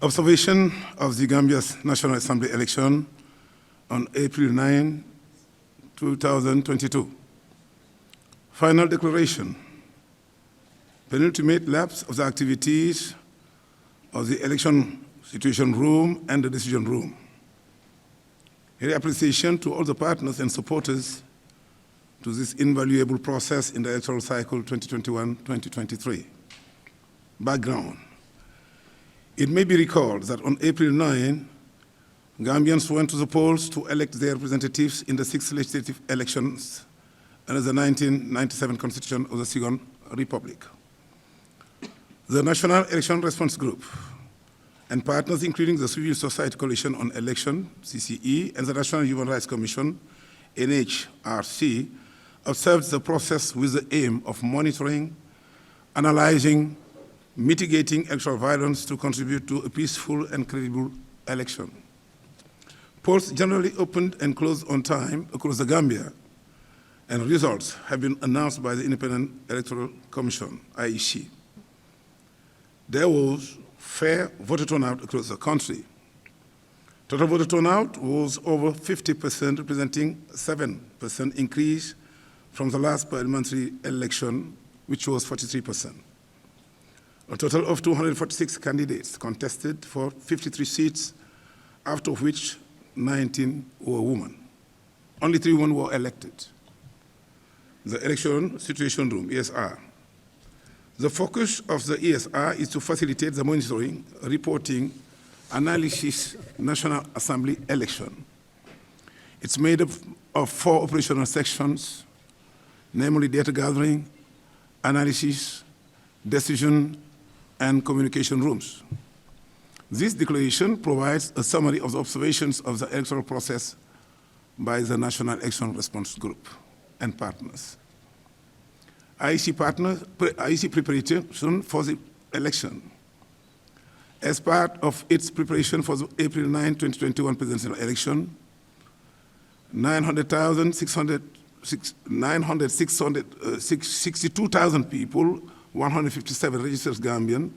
Observation of the Gambia's National Assembly election on April 9, 2022. Final declaration. Penultimate lapse of the activities of the election situation room and the decision room. Here, appreciation to all the partners and supporters to this invaluable process in the electoral cycle 2021-2023. Background. It may be recalled that on April 9, Gambians went to the polls to elect their representatives in the 6th legislative elections under the 1997 Constitution of the Second Republic. The National Election Response Group and partners, including the Civil Society Coalition on Election, CCE, and the National Human Rights Commission, NHRC, observed the process with the aim of monitoring, analyzing, mitigating electoral violence to contribute to a peaceful and credible election. Polls generally opened and closed on time across the Gambia, and results have been announced by the Independent Electoral Commission, IEC. There was fair voter turnout across the country. Total voter turnout was over 50%, representing a 7% increase from the last parliamentary election, which was 43%. A total of 246 candidates contested for 53 seats, out of which 19 were women. Only 3 women were elected. The Election Situation Room, ESR. The focus of the ESR is to facilitate the monitoring, reporting, analysis, National Assembly election. It's made up of 4 operational sections, namely data gathering, analysis, decision, and communication rooms. This declaration provides a summary of the observations of the electoral process by the National Election Response Group and partners. IEC preparation for the election. As part of its preparation for the April 9, 2021 presidential election, 962,000 people, 157 registered Gambian,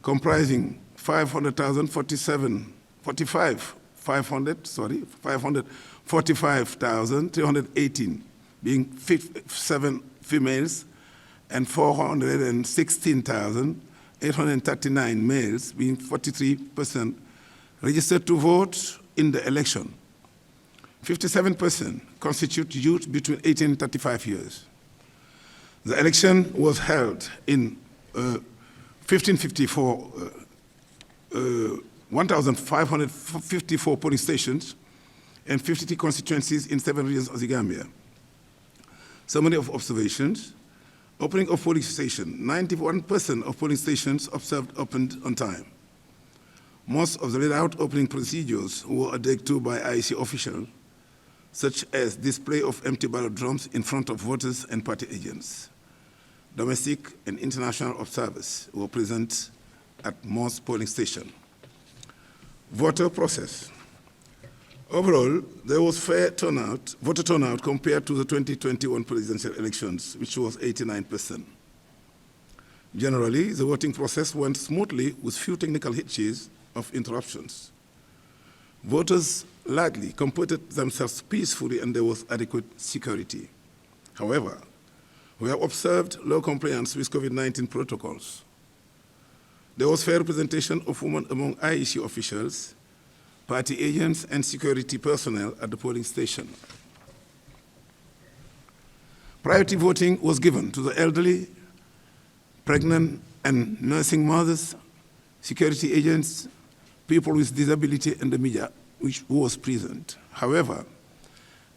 comprising 545,318, being 7 females, and 416,839 males, being 43%, registered to vote in the election. 57% constitute youth between 18 and 35 years. The election was held in 1,554 polling stations and 53 constituencies in 7 regions of the Gambia. Summary of observations. Opening of polling station. 91% of polling stations observed opened on time. Most of the laid-out opening procedures were adhered to by IEC officials, such as display of empty ballot drums in front of voters and party agents. Domestic and international observers were present at most polling stations. Voter process. Overall, there was fair turnout, voter turnout compared to the 2021 presidential elections, which was 89%. Generally, the voting process went smoothly with few technical hitches of interruptions. Voters largely comported themselves peacefully and there was adequate security. However, we have observed low compliance with COVID-19 protocols. There was fair representation of women among IEC officials, party agents, and security personnel at the polling station. Priority voting was given to the elderly, pregnant and nursing mothers, security agents, people with disability, and the media, which was present. However,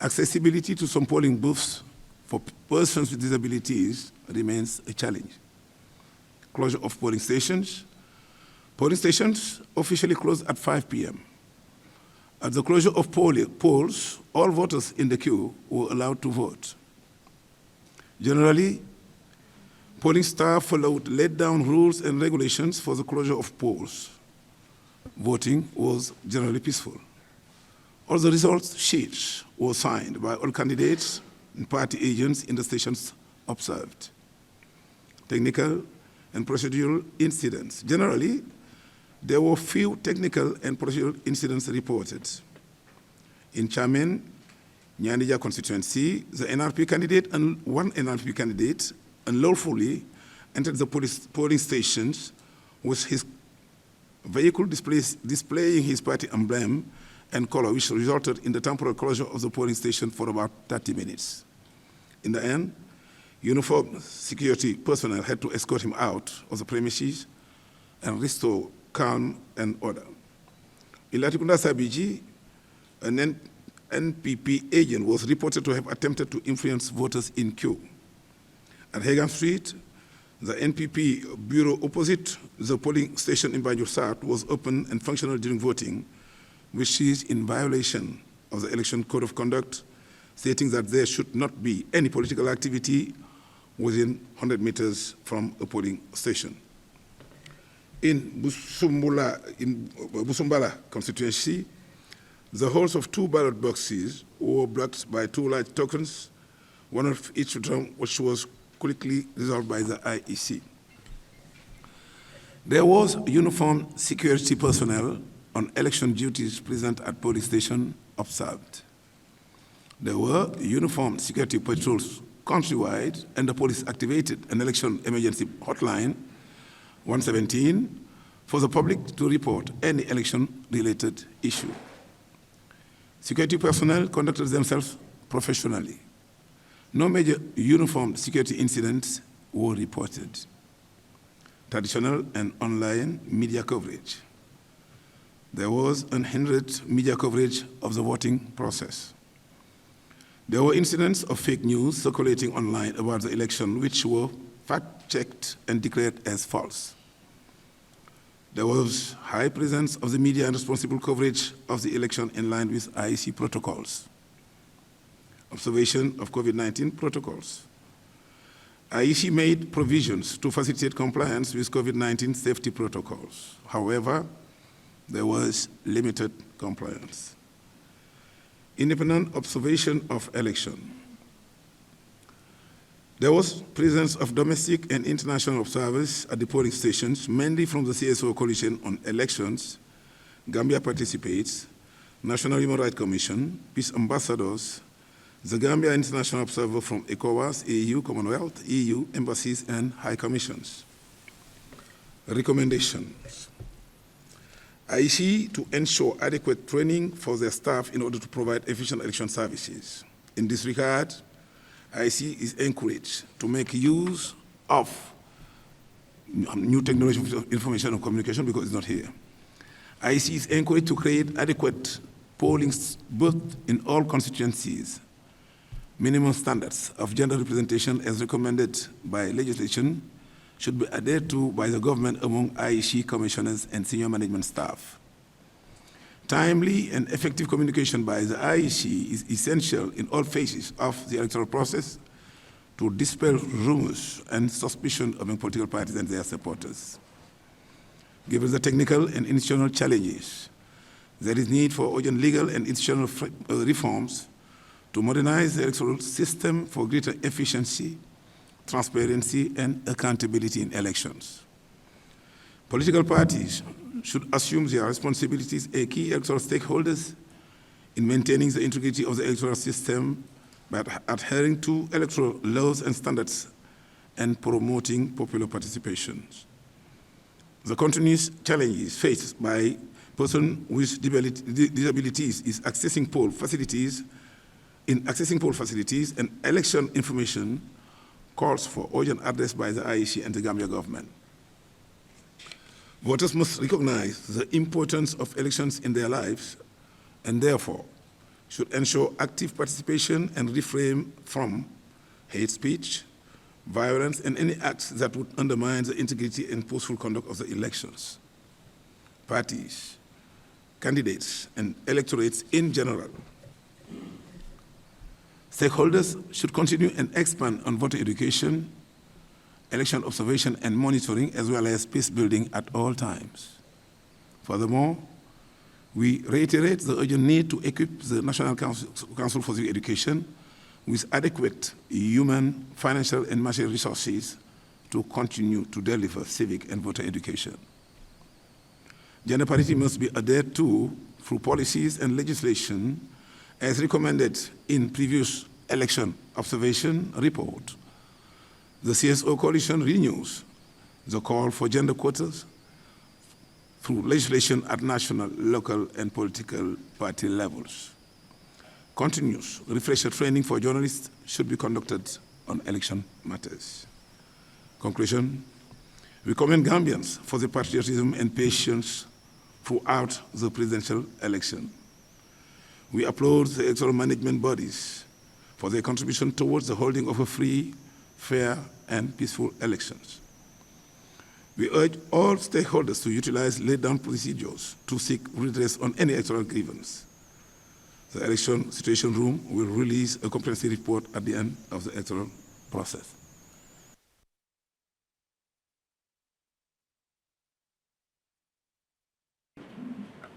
accessibility to some polling booths for persons with disabilities remains a challenge. Closure of polling stations. Polling stations officially closed at 5 p.m. At the closure of polls, all voters in the queue were allowed to vote. Generally, polling staff followed laid-down rules and regulations for the closure of polls. Voting was generally peaceful. All the results sheets were signed by all candidates and party agents in the stations observed. Technical and procedural incidents. Generally, There were few technical and procedural incidents reported. In Chairman, Nyanija constituency, the NRP candidate and one NRP candidate unlawfully entered the polling stations with his vehicle displaying his party emblem and color, which resulted in the temporary closure of the polling station for about 30 minutes. In the end, uniformed security personnel had to escort him out of the premises and restore calm and order. In Latikunda Sabiji, an NPP agent was reported to have attempted to influence voters in queue. At Hagan Street, the NPP bureau opposite the polling station in Banjul South was open and functional during voting, which is in violation of the Election Code of Conduct, stating that there should not be any political activity within 100 meters from a polling station. In Busumbala constituency, the holes of 2 ballot boxes were blocked by 2 large tokens, one of each drum, which was quickly resolved by the IEC. There was uniformed security personnel on election duties present at polling station observed. There were uniformed security patrols countrywide, and the police activated an election emergency hotline 117 for the public to report any election-related issue. Security personnel conducted themselves professionally. No major uniformed security incidents were reported. Traditional and online media coverage. There was unhindered media coverage of the voting process. There were incidents of fake news circulating online about the election, which were fact-checked and declared as false. There was high presence of the media and responsible coverage of the election in line with IEC protocols. Observation of COVID-19 protocols. IEC made provisions to facilitate compliance with COVID-19 safety protocols. However, there was limited compliance. Independent observation of election. There was presence of domestic and international observers at the polling stations, mainly from the CSO Coalition on Elections. Gambia participates, National Human Rights Commission, peace ambassadors, the Gambia International Observer from ECOWAS, EU, Commonwealth, EU, embassies, and high commissions. Recommendations. IEC to ensure adequate training for their staff in order to provide efficient election services. In this regard, IEC is encouraged to make use of new technology of information and communication because it's not here. IEC is encouraged to create adequate polling booths in all constituencies. Minimum standards of gender representation as recommended by legislation should be adhered to by the government among IEC commissioners and senior management staff. Timely and effective communication by the IEC is essential in all phases of the electoral process to dispel rumors and suspicion among political parties and their supporters. Given the technical and institutional challenges, there is need for urgent legal and institutional reforms to modernize the electoral system for greater efficiency, transparency, and accountability in elections. Political parties should assume their responsibilities as key electoral stakeholders in maintaining the integrity of the electoral system by adhering to electoral laws and standards and promoting popular participation. The continuous challenges faced by persons with disabilities is accessing poll facilities. In accessing poll facilities and election information calls for urgent address by the IEC and the Gambia government. Voters must recognize the importance of elections in their lives and therefore should ensure active participation and refrain from hate speech, violence, and any acts that would undermine the integrity and peaceful conduct of the elections. Parties, candidates, and electorates in general. Stakeholders should continue and expand on voter education, election observation and monitoring, as well as peace building at all times. Furthermore, we reiterate the urgent need to equip the National Council for Civic Education with adequate human, financial, and material resources to continue to deliver civic and voter education. Gender parity must be adhered to through policies and legislation as recommended in previous election observation report. The CSO coalition renews the call for gender quotas through legislation at national, local, and political party levels. Continuous refresher training for journalists should be conducted on election matters. Conclusion, we commend Gambians for their patriotism and patience throughout the presidential election. We applaud the electoral management bodies for their contribution towards the holding of a free, fair, and peaceful elections. We urge all stakeholders to utilize laid-down procedures to seek redress on any electoral grievance. The Election Situation Room will release a comprehensive report at the end of the electoral process.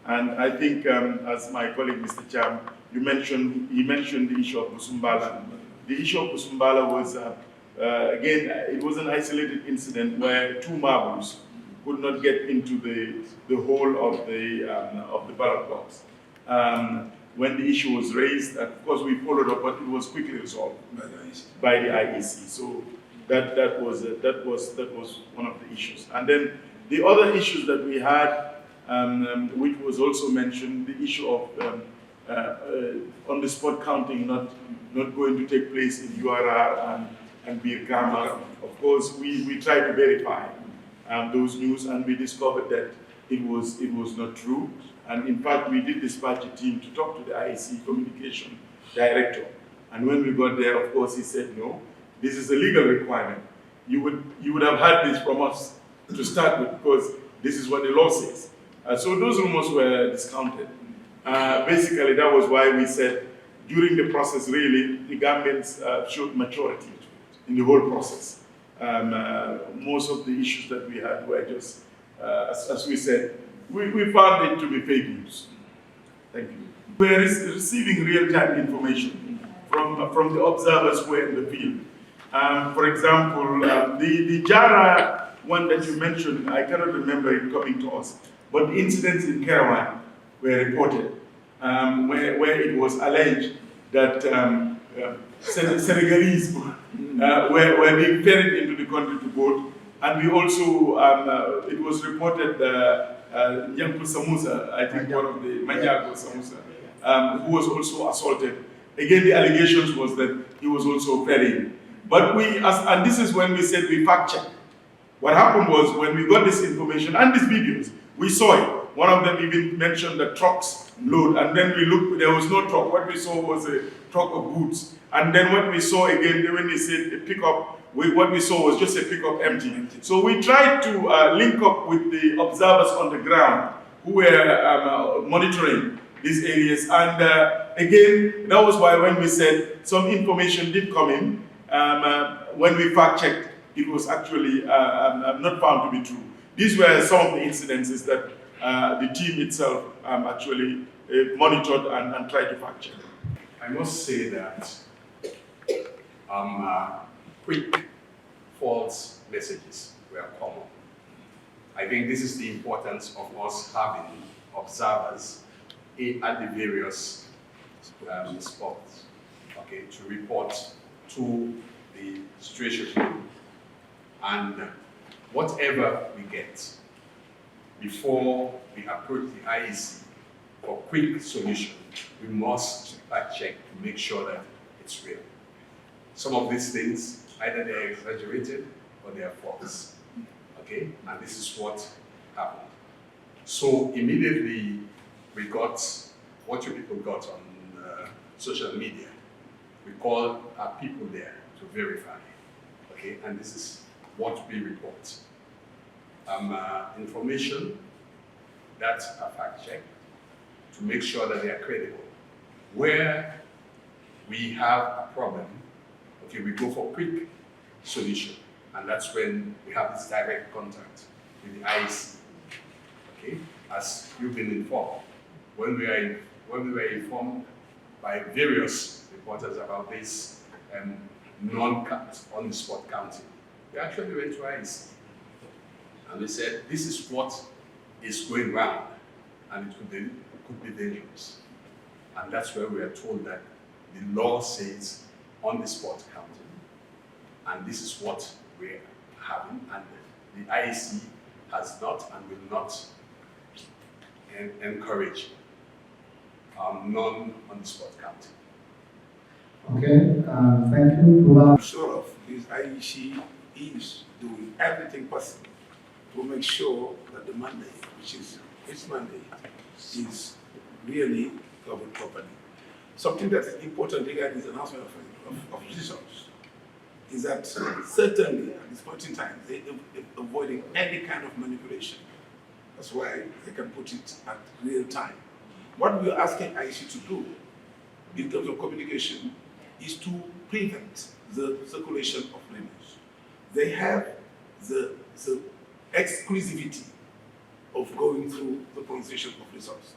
And I think, as my colleague Mr. Cham, he mentioned the issue of Busumbala. The issue of Busumbala was, again, it was an isolated incident where two marbles could not get into the hole of the ballot box. When the issue was raised, of course we followed up, but it was quickly resolved by the IEC. So that was one of the issues. And then the other issues that we had, which was also mentioned, the issue of on-the-spot counting not going to take place in URR and Birkama. Of course, we tried to verify those news, and we discovered that it was not true. And in fact, we did dispatch a team to talk to the IEC communication director. And when we got there, of course, he said, no, this is a legal requirement. You would have had this from us to start with, because this is what the law says. So those rumors were discounted. Basically, that was why we said during the process, really, the Gambians showed maturity in the whole process. Most of the issues that we had were just, as we said, we found it to be fake news. Thank you. We're receiving real-time information from the observers who were in the field. For example, the Jara one that you mentioned, I cannot remember it coming to us, but incidents in Kerawan were reported, where it was alleged that Senegalese were being ferried into the country to vote, and we also, it was reported Nyanku Samusa, I think one of the Manjago Samusa, who was also assaulted. Again, the allegations was that he was also ferrying. But and this is when we said we fact-checked. What happened was, when we got this information and these videos, we saw it. One of them even mentioned the trucks load, and then we looked, there was no truck. What we saw was a truck of goods. And then what we saw again, when they said a pickup, what we saw was just a pickup empty. So we tried to link up with the observers on the ground who were monitoring these areas. And again, that was why when we said some information did come in, when we fact-checked, it was actually not found to be true. These were some of the incidences that the team itself actually monitored and tried to fact-check. I must say that quick false messages were common. I think this is the importance of us having observers at the various spots, okay, to report to the situation room. And whatever we get, before we approach the IEC for quick solution, we must fact-check to make sure that it's real. Some of these things, either they're exaggerated or they are false, okay? And this is what happened. So immediately we got what you people got on social media. We called our people there to verify, okay? And this is what we report. Information that are fact-checked to make sure that they are credible. Where we have a problem, okay, we go for quick solution, and that's when we have this direct contact with the IEC. Okay, as you've been informed, when we were informed by various reporters about this on-the-spot counting, we actually went to IEC and we said, this is what is going round, and it could be dangerous. And that's where we are told that the law says on-the-spot counting, and this is what we're having, and the IEC has not and will not encourage non-on-the-spot counting. Okay, thank you. I'm sure of this IEC is doing everything possible to make sure that the mandate, which is its mandate, is really covered properly. Something that is important regarding the announcement of decisions is that certainly at this point in time, they're avoiding any kind of manipulation. That's why they can put it at real time. What we are asking IEC to do in terms of communication is to prevent the circulation of rumors. They have the exclusivity of going through the pronunciation of results.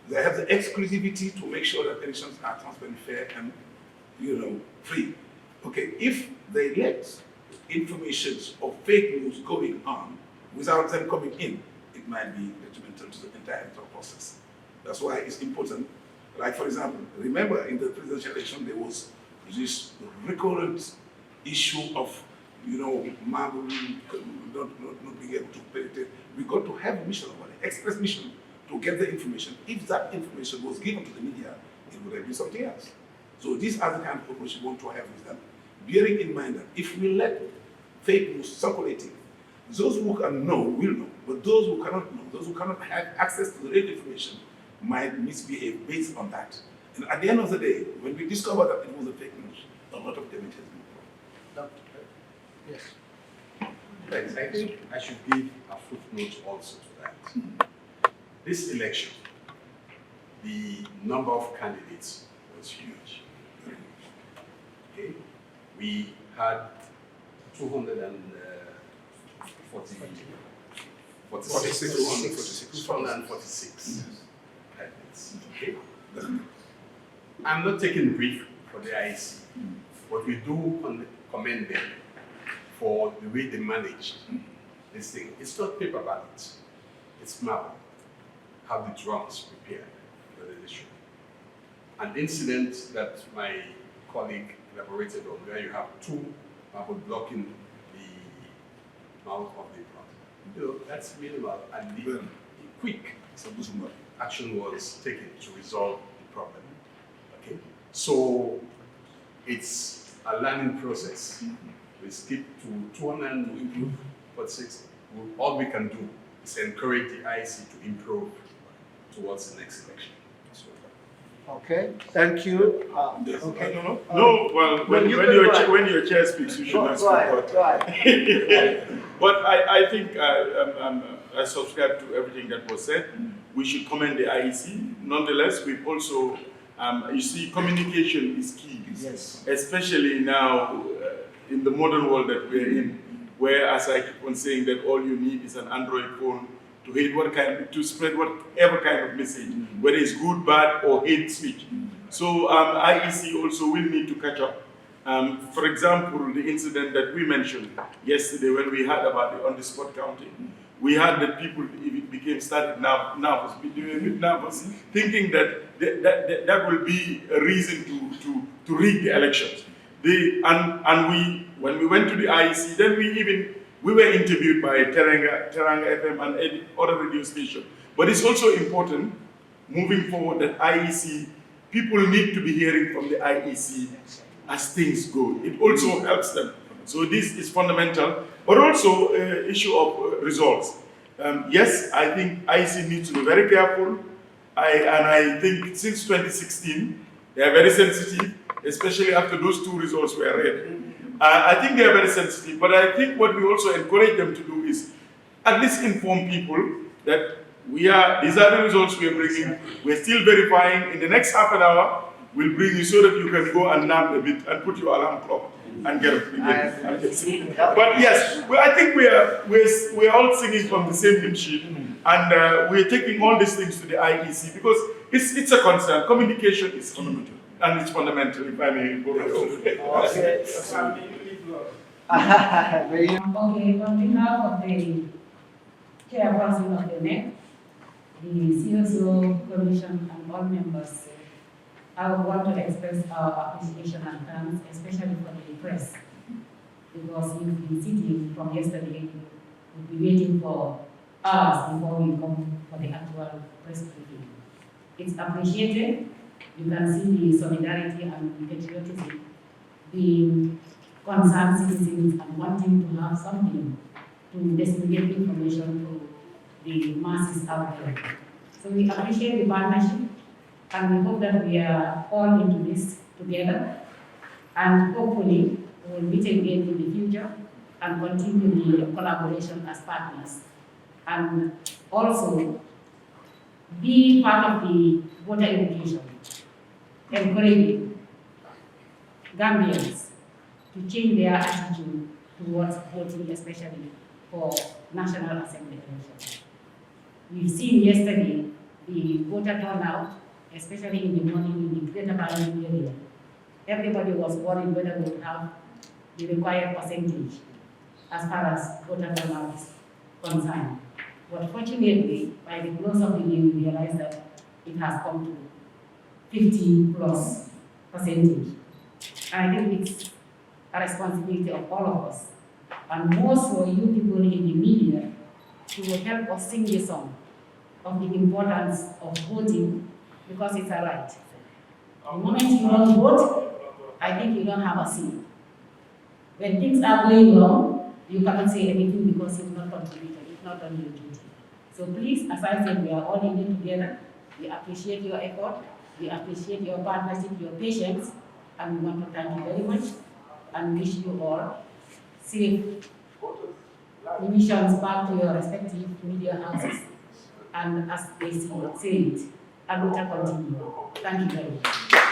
They have the exclusivity to make sure that elections are transparent, fair, and free. Okay, if they let information or fake news going on without them coming in, it might be detrimental to the entire electoral process. That's why it's important. Like, for example, remember in the presidential election, there was this recurrent issue of, Marble not being able to penetrate. We got to have a mission, an express mission, to get the information. If that information was given to the media, it would have been something else. So these are the kind of approach we want to have with them, bearing in mind that if we let fake news circulating, those who can know will know, but those who cannot know, those who cannot have access to the real information, might misbehave based on that. And at the end of the day, when we discover that it was a fake news, a lot of damage has been done. Yes. Thanks. I think I should give a footnote also to that. This election, the number of candidates was huge. Okay? We had 246 candidates. Okay? I'm not taking brief for the IEC, but we do commend them for the way they managed this thing. It's not paper ballots, it's marble. Have the drums prepared for the election. An incident that my colleague elaborated on, where you have two marble blocking the mouth of the plot. That's minimal, and the quick action was taken to resolve the problem. Okay, so it's a learning process. We skip to 246. All we can do is encourage the IEC to improve towards the next election. Okay, thank you. Okay. No, well, when your chair speaks, you should not speak. Right. But I think I subscribe to everything that was said. We should commend the IEC. Nonetheless, we've also, you see, communication is key. Yes. Especially now in the modern world that we're in, where, as I keep on saying, that all you need is an Android phone to spread whatever kind of message, whether it's good, bad, or hate speech. So IEC also will need to catch up. For example, the incident that we mentioned yesterday when we heard about the on-the-spot counting, we heard that people started nervous, thinking that will be a reason to rig the elections. When we went to the IEC, then we were interviewed by Teranga FM and other radio stations. But it's also important, moving forward, that IEC, people need to be hearing from the IEC as things go. It also helps them. So this is fundamental, but also issue of results. Yes, I think IEC needs to be very careful. And I think since 2016, they are very sensitive, especially after those two results were read. I think they are very sensitive, but I think what we also encourage them to do is at least inform people that these are the results we are bringing. We're still verifying. In the next half an hour, we'll bring you so that you can go and nap a bit and put your alarm clock and get up again. But yes, I think we're all singing from the same hymn sheet, and we're taking all these things to the IEC because it's a concern. Communication is key. And it's fundamental, if I may go right over. Okay, Okay, on behalf of the chairperson of the NEC, the CSO Commission and all members, I would want to express our appreciation and thanks, especially for the press, because you've been sitting from yesterday, you'll be waiting for hours before we come for the actual press briefing. It's appreciated. You can see the solidarity and the patriotism, the concerned citizens and wanting to have something to disseminate information to the masses out there. So we appreciate the partnership and we hope that we are all into this together and hopefully we will meet again in the future and continue the collaboration as partners. And also be part of the voter education, encouraging Gambians to change their attitude towards voting, especially for National Assembly elections. We've seen yesterday the voter turnout, especially in the morning in the Greater Parliamentary area. Everybody was worried whether we would have the required percentage as far as voter turnout is concerned. But fortunately, by the close of the day, we realized that it has come to 50+%. I think it's a responsibility of all of us, and more so you people in the media, to help us sing the song of the importance of voting, because it's a right. The moment you don't vote, I think you don't have a say. When things are going wrong, you cannot say anything because you've not contributed, you've not done your duty. So please, as I said, we are all in it together. We appreciate your effort, we appreciate your partnership, your patience, and we want to thank you very much and wish you all safe missions back to your respective media houses. And as they say it, and we will continue. Thank you very much.